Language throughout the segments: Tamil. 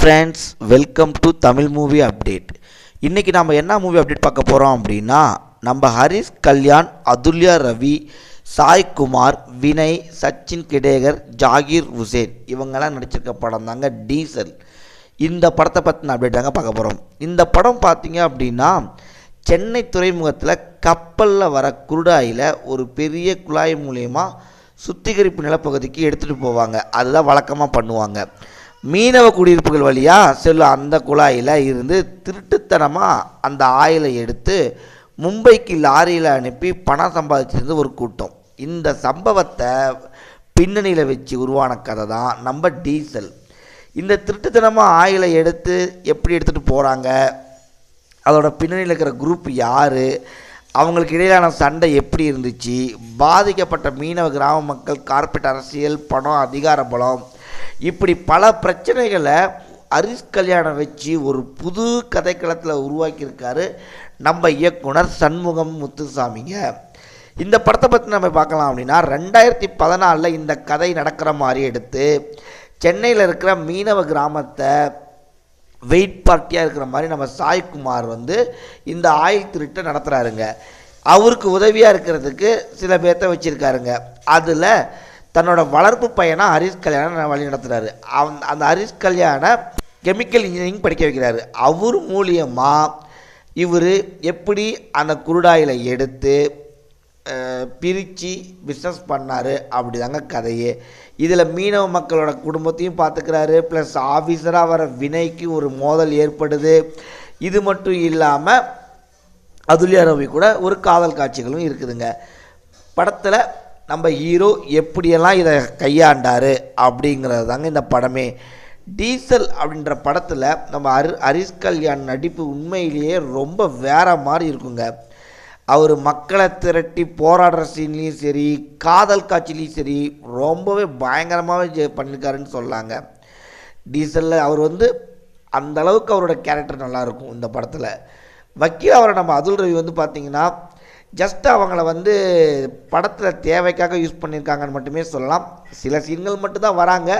Friends, welcome to Tamil movie update. இன்றைக்கி நம்ம என்ன மூவி அப்டேட் பார்க்க போகிறோம் அப்படின்னா, நம்ம ஹரிஷ் கல்யாண், அதுல்யா ரவி, சாய்குமார், வினய், சச்சின் கிடேகர், ஜாகிர் ஹுசேன் இவங்கெல்லாம் நடிச்சிருக்க படம் தாங்க டீசல். இந்த படத்தை பற்றின அப்டேட் தாங்க பார்க்க போகிறோம். இந்த படம் பார்த்தீங்க அப்படின்னா, சென்னை துறைமுகத்தில் கப்பலில் வர குருடாயில் ஒரு பெரிய குழாய் மூலயமா சுத்திகரிப்பு நிலப்பகுதிக்கு எடுத்துகிட்டு போவாங்க. அதுதான் வழக்கமாக பண்ணுவாங்க. மீனவ குடியிருப்புகள் வழியாக செல்லும் அந்த குழாயில் இருந்து திருட்டுத்தனமாக அந்த ஆயிலை எடுத்து மும்பைக்கு லாரியில் அனுப்பி பணம் சம்பாதிச்சிருந்து ஒரு கூட்டம். இந்த சம்பவத்தை பின்னணியில் வச்சு உருவான கதை தான் நம்ம டீசல். இந்த திருட்டுத்தனமாக ஆயிலை எடுத்து எப்படி எடுத்துகிட்டு போகிறாங்க, அதோட பின்னணியில் இருக்கிற குரூப் யார், அவங்களுக்கு இடையிலான சண்டை எப்படி இருந்துச்சு, பாதிக்கப்பட்ட மீனவ கிராம மக்கள், கார்ப்பரேட் அரசியல், பணம், அதிகார பலம், இப்படி பல பிரச்சனைகளை ஹரிஷ் கல்யாணம் வச்சு ஒரு புது கதைக்களத்தில் உருவாக்கியிருக்காரு நம்ம இயக்குனர் சண்முகம் முத்துசாமிங்க. இந்த படத்தை பற்றி நம்ம பார்க்கலாம் அப்படின்னா, 2014 இந்த கதை நடக்கிற மாதிரி எடுத்து சென்னையில் இருக்கிற மீனவ கிராமத்தை வெயிட் பார்ட்டியாக இருக்கிற மாதிரி நம்ம சாய்குமார் இந்த ஆயில் திருட்டை நடத்துகிறாருங்க. அவருக்கு உதவியாக இருக்கிறதுக்கு சில பேர்த்த வச்சுருக்காருங்க. அதில் தன்னோட வளர்ப்பு பையனை ஹரிஷ் கல்யாணம் வழி நடத்துகிறாரு. அந்த ஹரிஷ் கல்யாணை கெமிக்கல் இன்ஜினியரிங் படிக்க வைக்கிறாரு. அவர் மூலியமாக இவர் எப்படி அந்த குருடாயில் எடுத்து பிரித்து பிஸ்னஸ் பண்ணார் அப்படி தாங்க கதையே. இதில் மீனவ மக்களோட குடும்பத்தையும் பார்த்துக்கிறாரு. ப்ளஸ் ஆஃபீஸராக வர வினைக்கு ஒரு மோதல் ஏற்படுது. இது மட்டும் இல்லாமல் அதுல்யா ரவி கூட ஒரு காதல் காட்சிகளும் இருக்குதுங்க. படத்தில் நம்ம ஹீரோ எப்படியெல்லாம் இதை கையாண்டார் அப்படிங்கிறது தாங்க இந்த படமே. டீசல் அப்படின்ற படத்தில் நம்ம ஹரிஷ் கல்யாண் நடிப்பு உண்மையிலேயே ரொம்ப வேறு மாதிரி இருக்குங்க. அவர் மக்களை திரட்டி போராடுற சீன்லேயும் சரி, காதல் காட்சிலையும் சரி ரொம்பவே பயங்கரமாகவே பண்ணியிருக்காருன்னு சொல்லாங்க. டீசலில் அவர் அந்தளவுக்கு அவரோட கேரக்டர் நல்லாயிருக்கும். இந்த படத்தில் வக்கீல் அவரை நம்ம அதுல் ரவி பார்த்திங்கன்னா, ஜஸ்ட் அவங்கள படத்தில் தேவைக்காக யூஸ் பண்ணியிருக்காங்கன்னு மட்டுமே சொல்லலாம். சில சீன்கள் மட்டும்தான் வராங்க.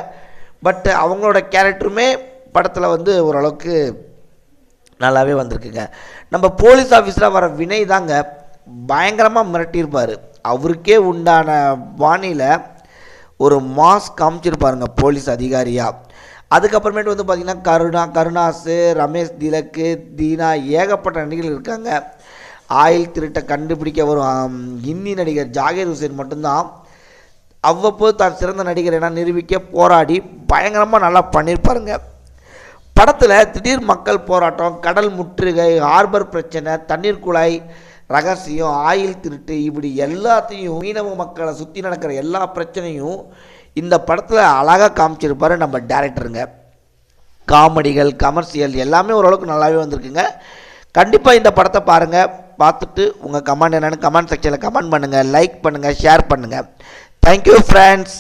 பட் அவங்களோட கேரக்டருமே படத்தில் ஓரளவுக்கு நல்லாவே வந்திருக்குங்க. நம்ம போலீஸ் ஆஃபீஸராக வர வினய் தாங்க பயங்கரமாக மிரட்டியிருப்பார். அவருக்கே உண்டான பாணியில் ஒரு மாஸ் காமிச்சிருப்பாருங்க போலீஸ் அதிகாரியாக. அதுக்கப்புறமேட்டு பார்த்திங்கன்னா கருணாசு, ரமேஷ் திலக்கு, தீனா, ஏகப்பட்ட நடிகர்கள் இருக்காங்க. ஆயில் திருட்டை கண்டுபிடிக்க வரும் ஹிந்தி நடிகர் ஜாகிர் ஹுசேன் மட்டும்தான் அவ்வப்போது தான் சிறந்த நடிகர் என நிரூபிக்க போராடி பயங்கரமாக நல்லா பண்ணியிருப்பாருங்க. படத்தில் திடீர் மக்கள் போராட்டம், கடல் முற்றுகை, ஹார்பர் பிரச்சனை, தண்ணீர் குழாய் ரகசியம், ஆயில் திருட்டு, இப்படி எல்லாத்தையும் மீனவ மக்களை சுற்றி நடக்கிற எல்லா பிரச்சனையும் இந்த படத்தில் அழகாக காமிச்சிருப்பார் நம்ம டேரக்டருங்க. காமெடிகள், கமர்ஷியல் எல்லாமே ஓரளவுக்கு நல்லாவே வந்திருக்குங்க. கண்டிப்பாக இந்த படத்தை பாருங்கள். பார்த்துட்டு உங்கள் கமெண்ட் என்னென்னு கமெண்ட் செக்ஷனில் கமெண்ட் பண்ணுங்கள், லைக் பண்ணுங்கள், ஷேர் பண்ணுங்கள். Thank you friends.